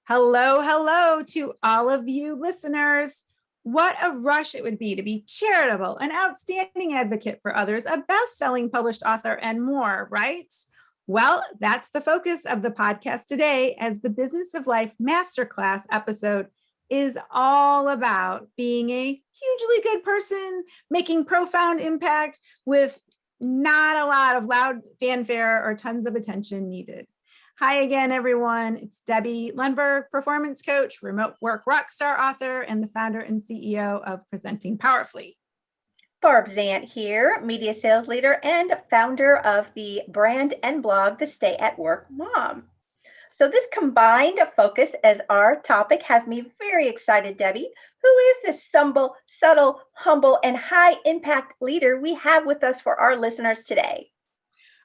Hello, hello to all of you listeners. What a rush it would be to be charitable, an outstanding advocate for others, a best-selling published author, and more, right? Well, that's the focus of the podcast today, as the Business of Life Masterclass episode is all about being a hugely good person, making profound impact with not a lot of loud fanfare or tons of attention needed. Hi again, everyone. It's Debbie Lundberg, performance coach, remote work rockstar author, and the founder and CEO of Presenting Powerfully. Barb Zant here, media sales leader and founder of the brand and blog, The Stay at Work Mom. So this combined focus as our topic has me very excited, Debbie. Who is this subtle, humble, and high impact leader we have with us for our listeners today?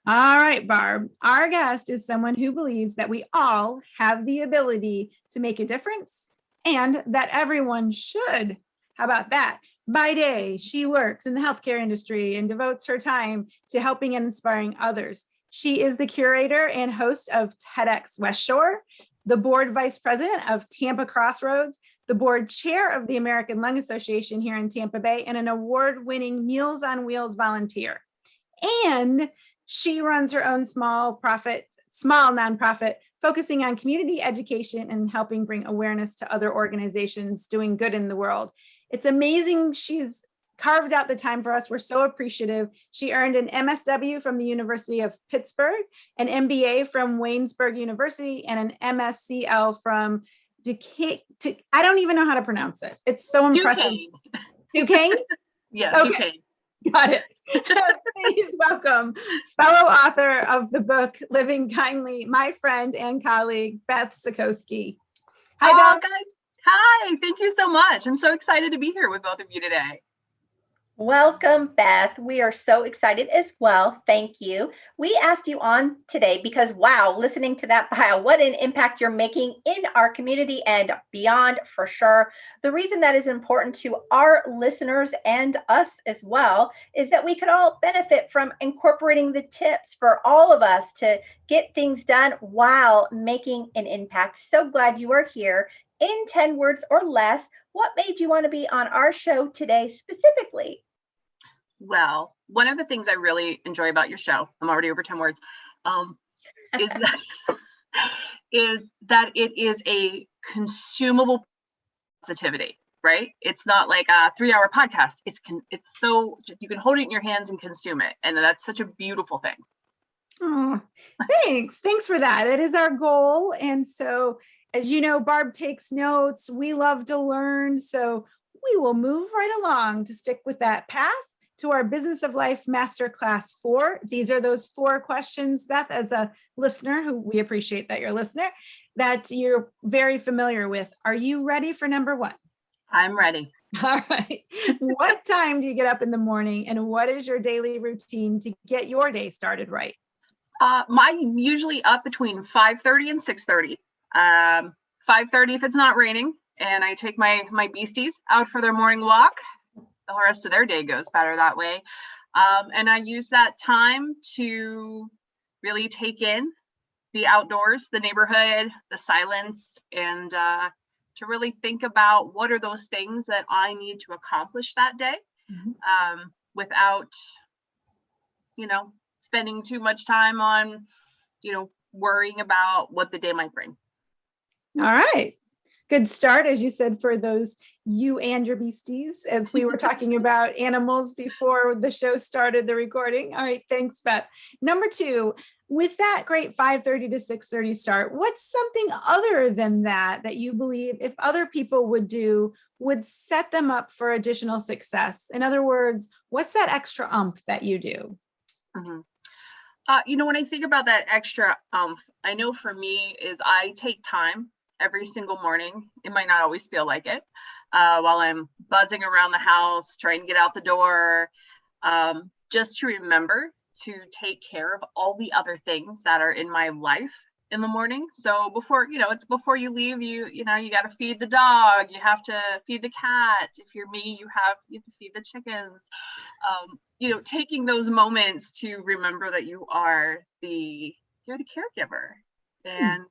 All right, Barb. Our guest is someone who believes that we all have the ability to make a difference and that everyone should. How about that? By day, she works in the healthcare industry and devotes her time to helping and inspiring others. She is the curator and host of TEDx Westshore, the board vice president of Tampa Crossroads, the board chair of the American Lung Association here in Tampa Bay, and an award-winning Meals on Wheels volunteer. And she runs her own small nonprofit, focusing on community education and helping bring awareness to other organizations doing good in the world. It's amazing she's carved out the time for us. We're so appreciative. She earned an MSW from the University of Pittsburgh, an MBA from Waynesburg University, and an MSCL from Duquesne. I don't even know how to pronounce it. It's so impressive. Duquesne? Yes, okay. Duquesne. Got it. Please welcome fellow author of the book Living Kindly, my friend and colleague, Beth Socoski. Hi, Beth. Guys. Hi, thank you so much. I'm so excited to be here with both of you today. Welcome, Beth. We are so excited as well. Thank you. We asked you on today because, wow, listening to that bio, what an impact you're making in our community and beyond for sure. The reason that is important to our listeners and us as well is that we could all benefit from incorporating the tips for all of us to get things done while making an impact. So glad you are here. In 10 words or less, what made you want to be on our show today specifically? Well, one of the things I really enjoy about your show, I'm already over 10 words, is that it is a consumable positivity, right? It's not like a 3-hour podcast. It's so you can hold it in your hands and consume it. And that's such a beautiful thing. Oh, thanks. Thanks for that. It is our goal. And so, as you know, Barb takes notes. We love to learn. So we will move right along to stick with that path to our Business of Life Masterclass 4. These are those 4 questions, Beth, as a listener, who we appreciate that you're a listener, that you're very familiar with. Are you ready for number 1? I'm ready. All right. What time do you get up in the morning, and what is your daily routine to get your day started right? I'm usually up between 5:30 and 6:30. 5:30 if it's not raining, and I take my beasties out for their morning walk. The rest of their day goes better that way. And I use that time to really take in the outdoors, the neighborhood, the silence, and to really think about what are those things that I need to accomplish that day, without, spending too much time on, worrying about what the day might bring. All right. Good start, as you said, for those you and your beasties, as we were talking about animals before the show started the recording. All right, thanks, Beth. Number 2, with that great 5:30 to 6:30 start, what's something other than that you believe if other people would do would set them up for additional success? In other words, what's that extra oomph that you do? Mm-hmm. When I think about that extra oomph, I know for me is I take time every single morning. It might not always feel like it, while I'm buzzing around the house, trying to get out the door, just to remember to take care of all the other thhave that are in my life in the morning. So before you leave, you got to feed the dog, you have to feed the cat. If you're me, you have to feed the chickens. Taking those moments to remember that you're the caregiver And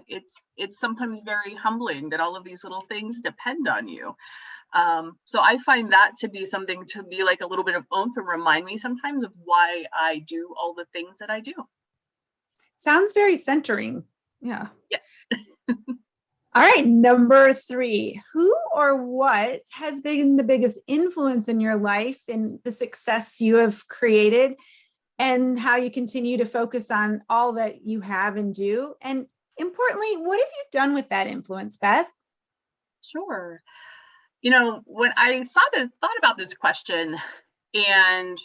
it's sometimes very humbling that all of these little things depend on you. So I find that to be something to be like a little bit of oomph and remind me sometimes of why I do all the things that I do. Sounds very centering. Yeah. Yes. All right. Number 3, who or what has been the biggest influence in your life in the success you have created and how you continue to focus on all that you have and do? And importantly, what have you done with that influence, Beth? Sure. When I thought about this question, and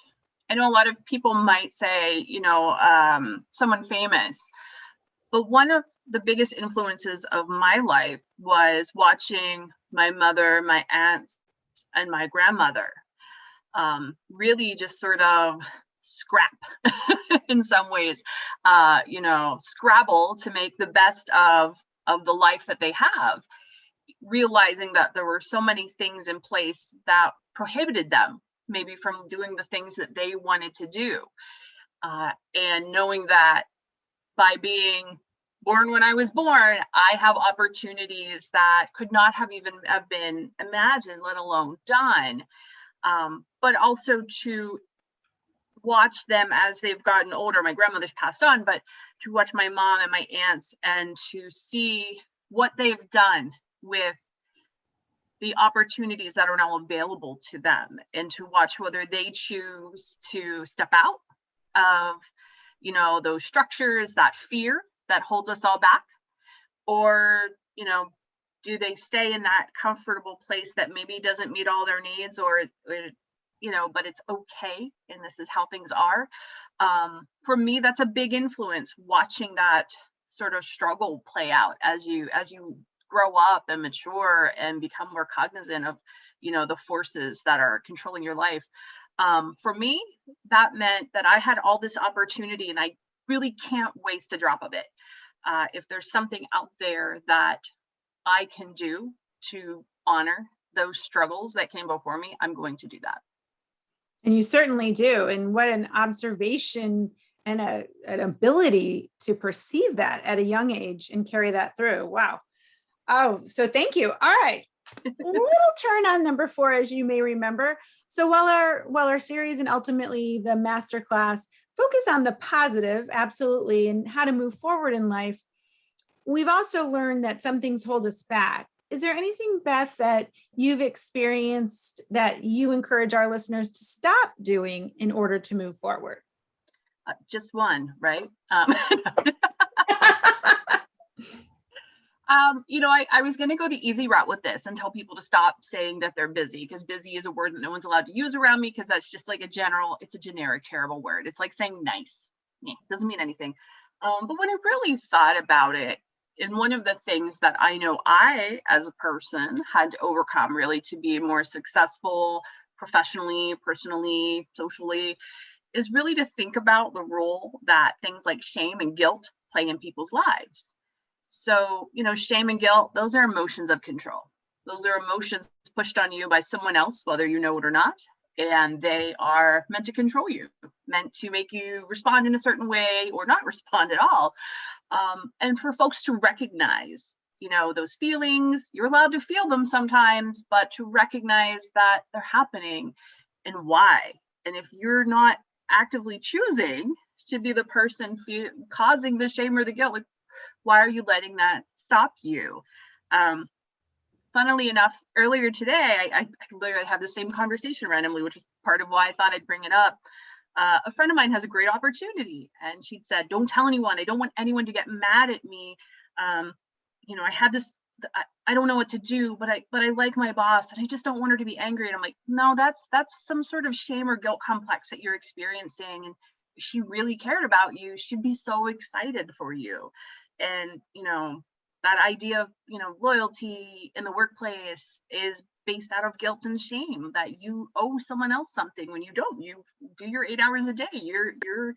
I know a lot of people might say, someone famous, but one of the biggest influences of my life was watching my mother, my aunts, and my grandmother really just sort of scrap in some ways, scrabble to make the best of the life that they have, realizing that there were so many things in place that prohibited them maybe from doing the things that they wanted to do. And knowing that by being born when I was born, I have opportunities that could not have even have been imagined, let alone done. But also to watch them as they've gotten older. My grandmother's passed on, but to watch my mom and my aunts and to see what they've done with the opportunities that are now available to them, and to watch whether they choose to step out of, those structures, that fear that holds us all back, or, do they stay in that comfortable place that maybe doesn't meet all their needs, or but it's okay, and this is how things are. For me, that's a big influence, watching that sort of struggle play out as you grow up and mature and become more cognizant of, the forces that are controlling your life. For me, that meant that I had all this opportunity, and I really can't waste a drop of it. If there's something out there that I can do to honor those struggles that came before me, I'm going to do that. And you certainly do. And what an observation and an ability to perceive that at a young age and carry that through. Wow. Oh, so thank you. All right. A little turn on number 4, as you may remember. So while our series and ultimately the masterclass focus on the positive, absolutely, and how to move forward in life, we've also learned that some things hold us back. Is there anything, Beth, that you've experienced that you encourage our listeners to stop doing in order to move forward? Just one, right? I was going to go the easy route with this and tell people to stop saying that they're busy, because busy is a word that no one's allowed to use around me, because that's just like it's a generic, terrible word. It's like saying nice. Yeah, it doesn't mean anything. But when I really thought about it, and one of the things that I know I, as a person, had to overcome really to be more successful professionally, personally, socially, is really to think about the role that things like shame and guilt play in people's lives. So, shame and guilt, those are emotions of control. Those are emotions pushed on you by someone else, whether you know it or not. And they are meant to control you, meant to make you respond in a certain way or not respond at all. And for folks to recognize, those feelings, you're allowed to feel them sometimes, but to recognize that they're happening and why. And if you're not actively choosing to be the person causing the shame or the guilt, like, why are you letting that stop you? Funnily enough, earlier today, I literally had the same conversation randomly, which is part of why I thought I'd bring it up. A friend of mine has a great opportunity, and she said, "Don't tell anyone. I don't want anyone to get mad at me. I have this. I don't know what to do, but I like my boss, and I just don't want her to be angry." And I'm like, "No, that's some sort of shame or guilt complex that you're experiencing. And if she really cared about you, she'd be so excited for you." And that idea of loyalty in the workplace is based out of guilt and shame, that you owe someone else something when you don't. You do your 8 hours a day. You're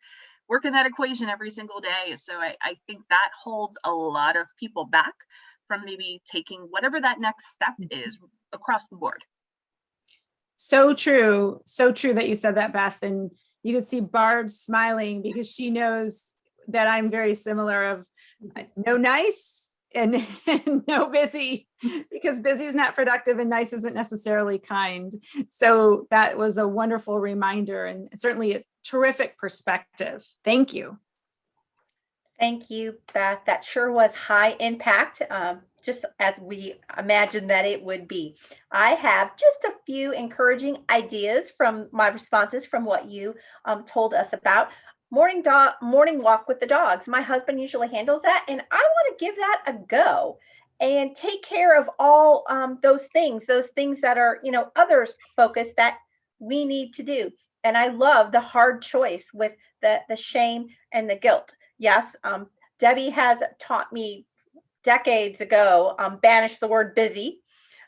working that equation every single day. So I think that holds a lot of people back from maybe taking whatever that next step is across the board. So true that you said that, Beth. And you could see Barb smiling because she knows that I'm very similar of No nice and no busy, because busy is not productive and nice isn't necessarily kind. So that was a wonderful reminder and certainly a terrific perspective. Thank you. Thank you, Beth. That sure was high impact, just as we imagined that it would be. I have just a few encouraging ideas from my responses from what you told us about. Morning walk with the dogs. My husband usually handles that, and I want to give that a go and take care of all those things that are, others focused that we need to do. And I love the hard choice with the shame and the guilt. Yes, Debbie has taught me decades ago, banish the word busy,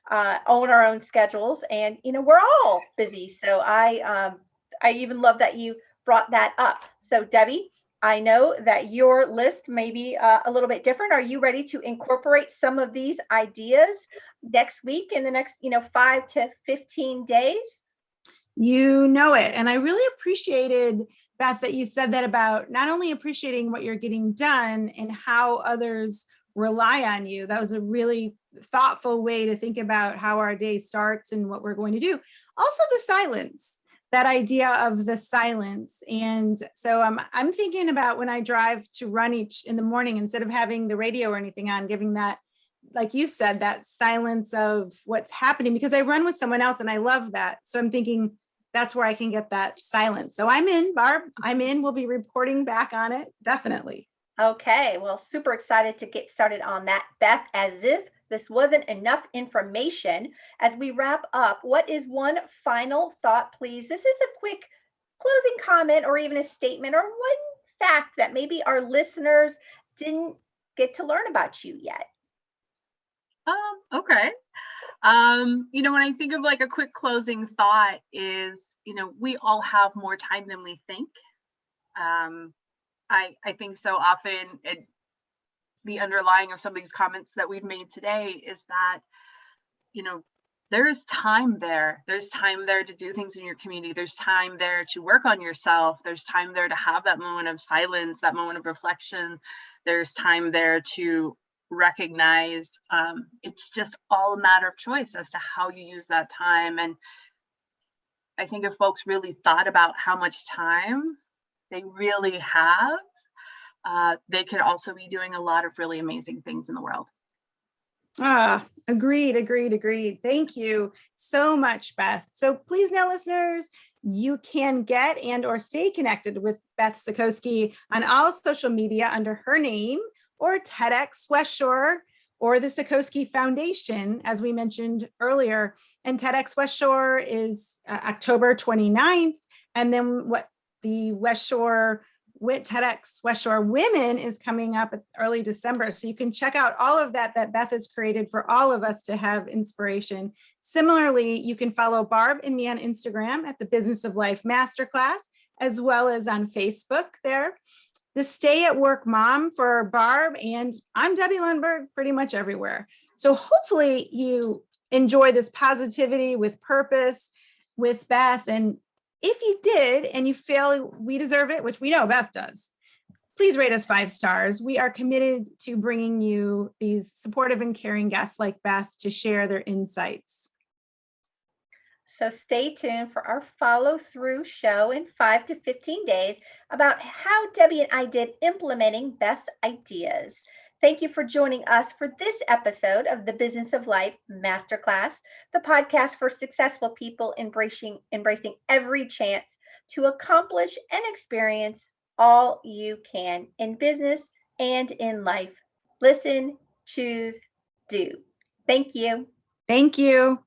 own our own schedules, and we're all busy. So I even love that you brought that up. So Debbie, I know that your list may be a little bit different. Are you ready to incorporate some of these ideas next week in the next 5 to 15 days? You know it. And I really appreciated, Beth, that you said that about not only appreciating what you're getting done and how others rely on you. That was a really thoughtful way to think about how our day starts and what we're going to do. Also, the silence, that idea of the silence. And so I'm thinking about when I drive to run each in the morning, instead of having the radio or anything on, giving that, like you said, that silence of what's happening, because I run with someone else and I love that. So I'm thinking that's where I can get that silence. So I'm in, Barb. I'm in. We'll be reporting back on it. Definitely. Okay. Well, super excited to get started on that. Beth, as if this wasn't enough information, as we wrap up, what is one final thought, please? This is a quick closing comment or even a statement or one fact that maybe our listeners didn't get to learn about you yet. Okay. When I think of like a quick closing thought is, we all have more time than we think. I think so often the underlying of some of these comments that we've made today is that, there's time there. There's time there to do things in your community. There's time there to work on yourself. There's time there to have that moment of silence, that moment of reflection. There's time there to recognize it's just all a matter of choice as to how you use that time. And I think if folks really thought about how much time they really have, they could also be doing a lot of really amazing things in the world. Agreed. Thank you so much, Beth. So please now, listeners, you can get and or stay connected with Beth Socoski on all social media under her name, or TEDx Westshore, or the Socoski Foundation, as we mentioned earlier. And TEDx Westshore is October 29th. And then what the TEDx Westshore Women is coming up early December. So you can check out all of that Beth has created for all of us to have inspiration. Similarly, you can follow Barb and me on Instagram at the Business of Life Masterclass, as well as on Facebook there. The Stay at Work Mom for Barb, and I'm Debbie Lundberg pretty much everywhere. So hopefully you enjoy this positivity with purpose with Beth. And if you did and you feel we deserve it, which we know Beth does, please rate us 5 stars. We are committed to bringing you these supportive and caring guests like Beth to share their insights. So stay tuned for our follow-through show in 5 to 15 days about how Debbie and I did implementing Beth's ideas. Thank you for joining us for this episode of the Business of Life Masterclass, the podcast for successful people embracing every chance to accomplish and experience all you can in business and in life. Listen, choose, do. Thank you. Thank you.